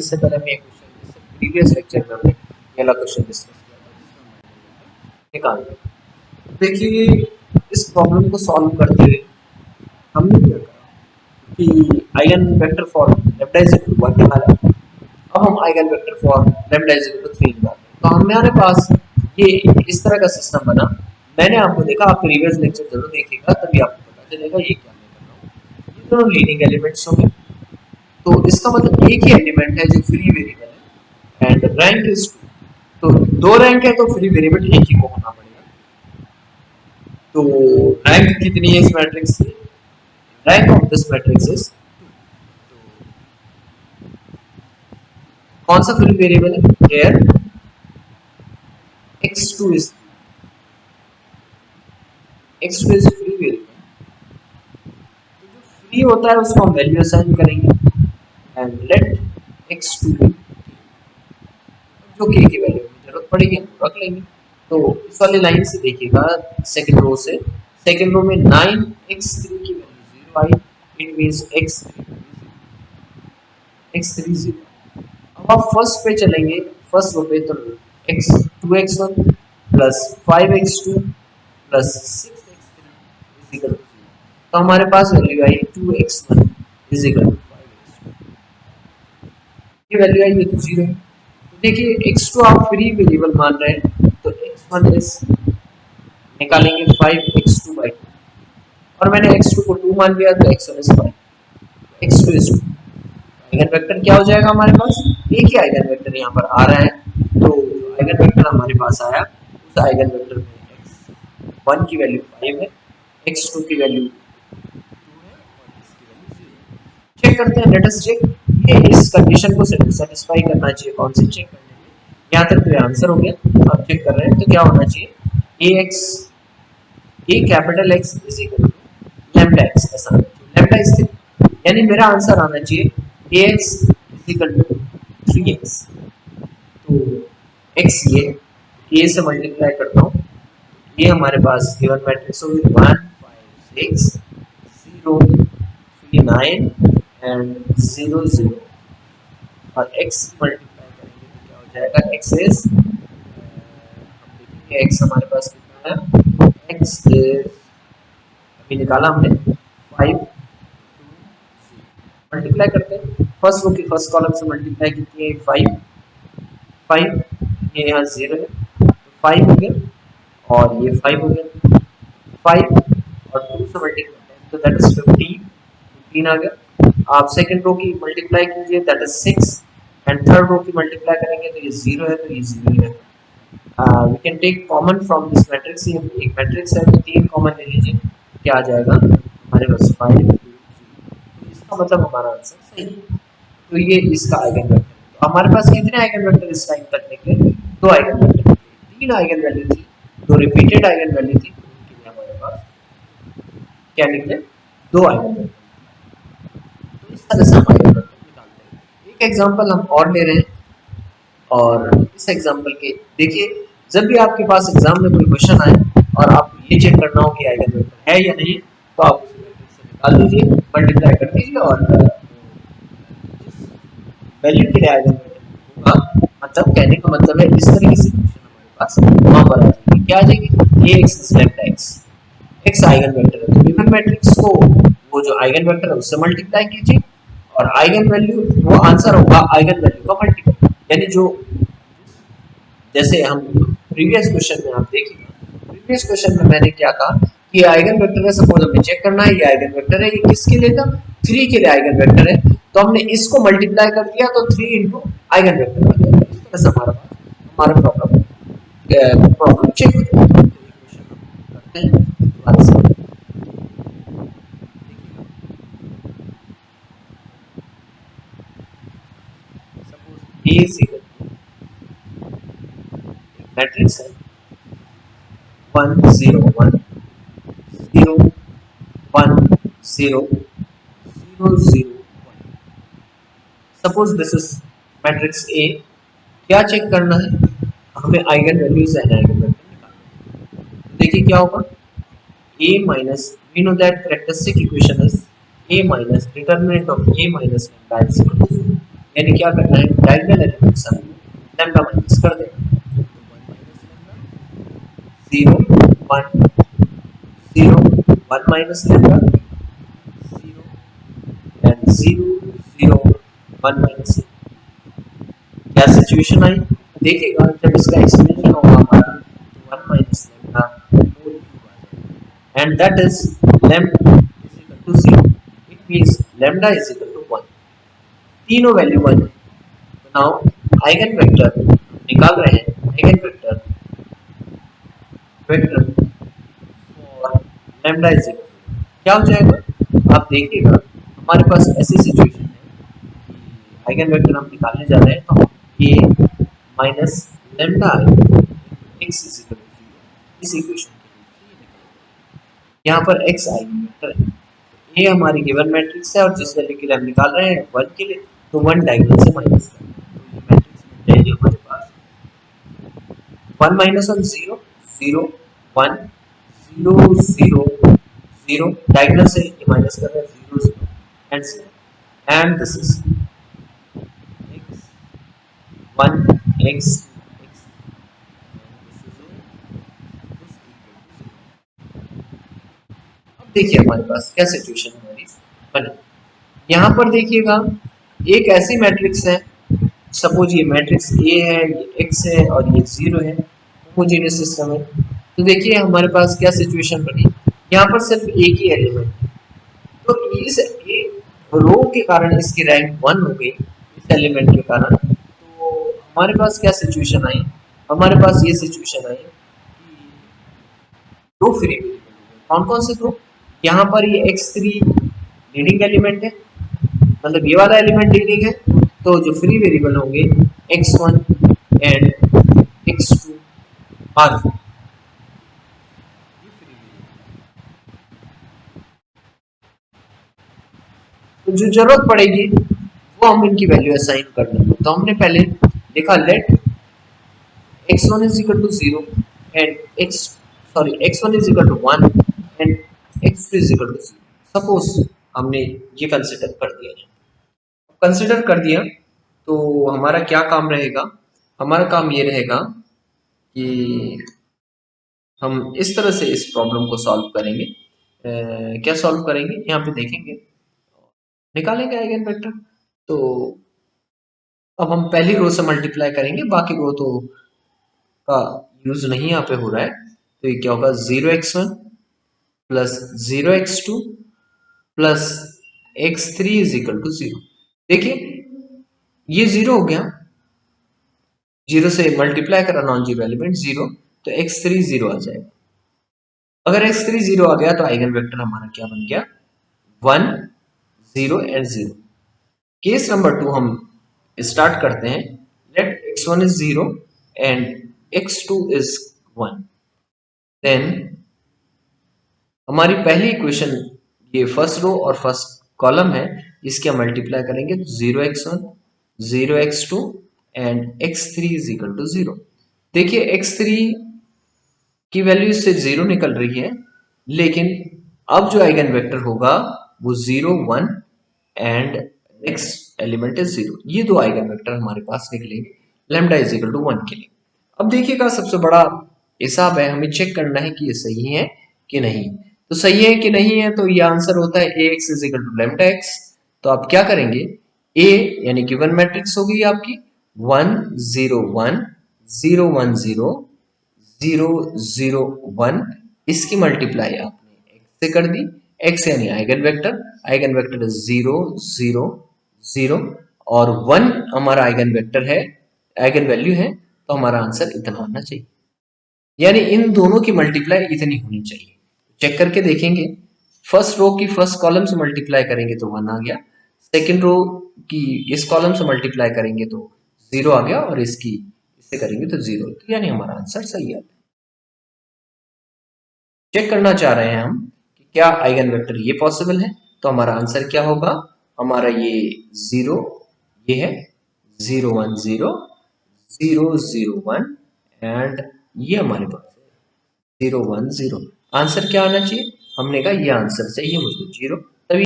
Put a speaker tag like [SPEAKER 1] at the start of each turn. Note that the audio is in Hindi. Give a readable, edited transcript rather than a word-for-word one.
[SPEAKER 1] इससे पहले हम एक क्वेश्चन, इससे प्रीवियस लेक्चर में हमने ये वाला क्वेश्चन डिस्कस किया था, निकाल दिया। देखिए इस प्रॉब्लम को सॉल्व करते हुए हमने क्या करा कि eigen vector for lambda is equal to 1 निकाला। अब हम eigen vector for lambda is equal to 3 निकालते हैं। तो हमारे पास ये इस तरह का सिस्टम बना। मैंने आपको देखा, आप प्रीवियस लेक्चर जरूर देखिएगा, तभी आपको पता चलेगा ये क्या मैं कर रहा हूँ। ये दोनों लीडिंग एलिमेंट्स होंगे, तो इसका मतलब एक ही एलिमेंट है जो फ्री वेरिएबल है एंड रैंक इज 2। तो दो रैंक है तो फ्री वेरिएबल एक ही को होना पड़ेगा। तो रैंक कितनी है इस मैट्रिक्स की? Rank of this matrix is 2। कौन सा फ्री वेरिएबल है? Here x2 is free variable. तो जो फ्री होता है उसको हम वैल्यू असाइन करेंगे एंड लेट x2 जो k की वैल्यू की जरूरत पड़ेगी हम रख लेंगे। तो इस वाली लाइन से देखिएगा, सेकंड रो से, सेकंड रो में 9x3 की value 0 I, it means x3 0। अब आप फर्स्ट पे चलेंगे, फर्स्ट रो पे, तो x 2x1 plus 5x2 plus 6x3 is equal to 0। तो हमारे पास वैल्यू आई 2x1 is equal to 5x2। ये वैल्यू आई, ये तो 0 है। तो देखिए x2 आप फ्री वेरिएबल मान रहे हैं, तो x1 इज निकालेंगे 5x2 by 2, और मैंने x2 को 2 मान लिया, तो x1 is 5, x2 is 2। Eigen vector क्या हो जाएगा हमारे पास? एक ही आइगन वेक्टर यहाँ पर आ रहा है, तो जो आइगन वेक्टर हमारे पास आया उस आइगन वेक्टर में x1 की वैल्यू 5 है, x2 की वैल्यू 2 है और इसकी वैल्यू 0। चेक करते हैं, लेट अस चेक। ये इस कंडीशन को सेटिस्फाई करना चाहिए। कौन से चेक करने में? यहाँ तक तो ये आंसर हो गया। अब चेक कर रहे हैं तो क्या होना चाहिए? a capital X is equal to lambda x, ऐसा लैम्डा इज, यानी मेरा आंसर आना चाहिए ax is equal to 3x। तो x ये a से मल्टीप्लाई करता हूँ, ये हमारे पास गिवन मैट्रिक्स होगी 1 5 6 0 3 9 एंड 0 0, और x मल्टीप्लाई करेंगे तो क्या हो जाएगा? x इज, हम देखेंगे x हमारे पास कितना है। x इज अभी निकाला हमने 5 2 मल्टीप्लाई करते हैं, फर्स्ट रो की फर्स्ट कॉलम से मल्टीप्लाई कितनी है? 5 ये यहाँ 0 है, तो 5 हो गया और ये 5 हो गया, 5 और 2 से मल्टीप्लाई करें तो दैट इज 15 आ गया। आप सेकंड रो की मल्टीप्लाई कीजिए, that is 6, and third row की मल्टीप्लाई करेंगे तो ये 0 है, तो ये 0 ही रहेगा। We can take common from this matrix. ये एक मैट्रिक्स है तो 3 कॉमन ले लीजिए, क्या आ जाएगा हमारे पास? 5 2 0। इसका मतलब हमारा आंसर सही है। तो ये इसका आइगन वेक्टर है। तो हमारे पास कितने आइगन वेक्टर इस टाइम तक निकले? 2 आइगन वेक्टर, 3 आइगन वैल्यू थी, 2 रिपीटेड आइगन वैल्यू थी, उनके लिए हमारे पास क्या निकले? 2 आइगन वेक्टर। तो इस तरह से हम आइगन वेक्टर निकालते हैं। एक एग्जांपल हम और ले रहे हैं, और इस एग्जांपल के देखिए, जब भी आपके पास एग्जाम में कोई क्वेश्चन आए और आप ये चेक करना हो कि आइगन वेक्टर है या नहीं, तो आप उसे मैट्रिक्स से निकाल दीजिए, मल्टीप्लाई कर दीजिए, और वैल्यू के लिए आइगन वेक्टर होगा, मतलब कहने का मतलब है इस तरीके से क्वेश्चन हमारे पास वहां पर आ जाएगी। क्या आ जाएगी? ax is left x, x eigen vector है, तो गिवन मैट्रिक्स को वो जो आइगन वेक्टर है उससे मल्टीप्लाई कीजिए, और आइगन वैल्यू वो आंसर होगा आइगन वैल्यू का मल्टीपल। यानी जो, जैसे हम प्रीवियस क्वेश्चन में आप देखिए, प्रीवियस क्वेश्चन में मैंने क्या कहा कि आइगन वेक्टर है, सपोज हमें चेक करना है ये आइगन वेक्टर है, ये किसके लिए था? 3 के लिए आइगन वेक्टर है, तो हमने इसको मल्टीप्लाई कर दिया तो 3 इनटू आइगन वेक्टर आ गया। इस तरह से हमारा प्रॉब्लम चेक हो जाएगा। तो ये क्वेश्चन हम करते हैं दोबारा से। Suppose A is equal to matrix है 1 0 1 0 1 0 0 0 1। Suppose this is matrix A। क्या चेक करना है? हमें eigen values and eigen vector निकालना है। देखिए क्या होगा? A minus, we know that characteristic equation is A minus determinant of A minus lambda is equal to 0। यानी क्या करना है, डायगोनल एलिमेंट सब लैम्डा माइनस कर देना। तो 1 minus lambda 0 1 0 1 minus lambda 0 and 0 0 1 minus. क्या सिचुएशन आई, देखिएगा जब इसका एक्सपेंशन होगा हमारा तो 1 माइनस लैम्डा होल क्यूब आ जाएगा and that is lambda is equal to 0। It means lambda is equal to 1, तीनों वैल्यू 1 है। तो नाउ आइगन वेक्टर निकाल रहे हैं, eigen vector vector for lambda is equal to क्या हो जाएगा, आप देखिएगा हमारे पास ऐसी सिचुएशन है कि आइगन वेक्टर हम निकालने जा रहे हैं तो a minus lambda x is equal to 0 इस इक्वेशन के लिए यहाँ पर x आइगन वेक्टर है, ये हमारी गिवन मैट्रिक्स है और जिस वैल्यू के लिए हम निकाल रहे हैं 1 के लिए, तो 1 डायगोनल से माइनस करना है तो ये मैट्रिक्स बन जाएगी हमारे पास 1 minus 1 0 0 1 0 0 0 diagonal से ये माइनस कर रहे हैं 0 0 and 0 and this is x 1 x x अब देखिए हमारे पास क्या सिचुएशन हमारी बनी। यहाँ पर देखिएगा एक ऐसी मैट्रिक्स है, सपोज ये मैट्रिक्स ए है, ये एक्स है और ये 0 है, होमोजेनियस सिस्टम है। तो देखिए हमारे पास क्या सिचुएशन बनी, यहाँ पर सिर्फ एक ही एलिमेंट है, तो इस एक रो के कारण इसकी रैंक 1 हो गई इस एलिमेंट के कारण। तो हमारे पास क्या सिचुएशन आई, हमारे पास ये सिचुएशन आई कि दो फ्री वेरिएबल, कौन कौन से दो, यहाँ पर ये x3 लीडिंग एलिमेंट है, मतलब ये वाला एलिमेंट लीडिंग है, तो जो फ्री वेरिएबल होंगे x1 एंड x2 आर। तो जो जरूरत पड़ेगी वो हम इनकी वैल्यू असाइन कर देंगे। तो हमने पहले लिखा late x1 is equal to 0 and x1 is equal to 1 and x2 is equal to 0। Suppose हमने ये कंसिडर कर दिया, कंसिडर कर दिया तो हमारा क्या काम रहेगा, हमारा काम ये रहेगा कि हम इस तरह से इस प्रॉब्लम को सॉल्व करेंगे। क्या सॉल्व करेंगे, यहाँ पे देखेंगे निकालेंगे आइगन वेक्टर। तो अब हम पहली रो से मल्टीप्लाई करेंगे, बाकी रो तो का यूज नहीं यहाँ पे हो रहा है। तो ये क्या होगा 0x1 plus 0x2 plus x3 is equal to 0। देखिए ये 0 हो गया, 0 से मल्टीप्लाई करा नॉन जीरो एलिमेंट 0, तो x3 0 आ जाएगा। अगर x3 0 आ गया तो आइगन वेक्टर हमारा क्या बन गया 1 0 एंड 0। केस नंबर 2 हम स्टार्ट करते हैं, let x1 is 0 and x2 is 1। Then हमारी पहली इक्वेशन ये फर्स्ट रो और फर्स्ट कॉलम है, इसके हम मल्टीप्लाई करेंगे तो 0x1 0x2 and x3 is equal to 0। देखिए x3 की वैल्यू इससे 0 निकल रही है, लेकिन अब जो आइगन वेक्टर होगा वो 0 1 एंड नेक्स्ट एलिमेंट इज 0। ये दो आइगन वेक्टर हमारे पास निकलेंगे लैम्डा इज इक्वल टू 1 के लिए। अब देखिएगा सबसे बड़ा हिसाब है, हमें चेक करना है कि ये सही है कि नहीं। तो सही है कि नहीं है, तो ये आंसर होता है ax is equal to lambda x. तो आप क्या करेंगे, a यानी गिवन मैट्रिक्स होगी आपकी 1 0 1 0 1 0 0 0 1, इसकी मल्टीप्लाई आपने x से कर दी, x यानी आइगन वेक्टर, आइगन वेक्टर 0 0 0 और 1 हमारा आइगन वेक्टर है, आइगन वैल्यू है, तो हमारा आंसर इतना होना चाहिए। यानी इन दोनों की मल्टीप्लाई इतनी होनी चाहिए। चेक करके देखेंगे, फर्स्ट रो की फर्स्ट कॉलम से मल्टीप्लाई करेंगे तो 1 आ गया, सेकंड रो की इस कॉलम से मल्टीप्लाई करेंगे तो 0 आ गया और इसकी इससे करेंगे तो 0, तो यानी हमारा आंसर सही है। चेक करना चाह रहे हैं हम कि क्या आइगन वेक्टर ये पॉसिबल है, तो हमारा आंसर क्या होगा, हमारा ये 0 ये है 0 1 0 0 0 1 एंड ये हमारे पास 0 1 0। आंसर क्या आना चाहिए, हमने कहा ये आंसर चाहिए मुझको 0।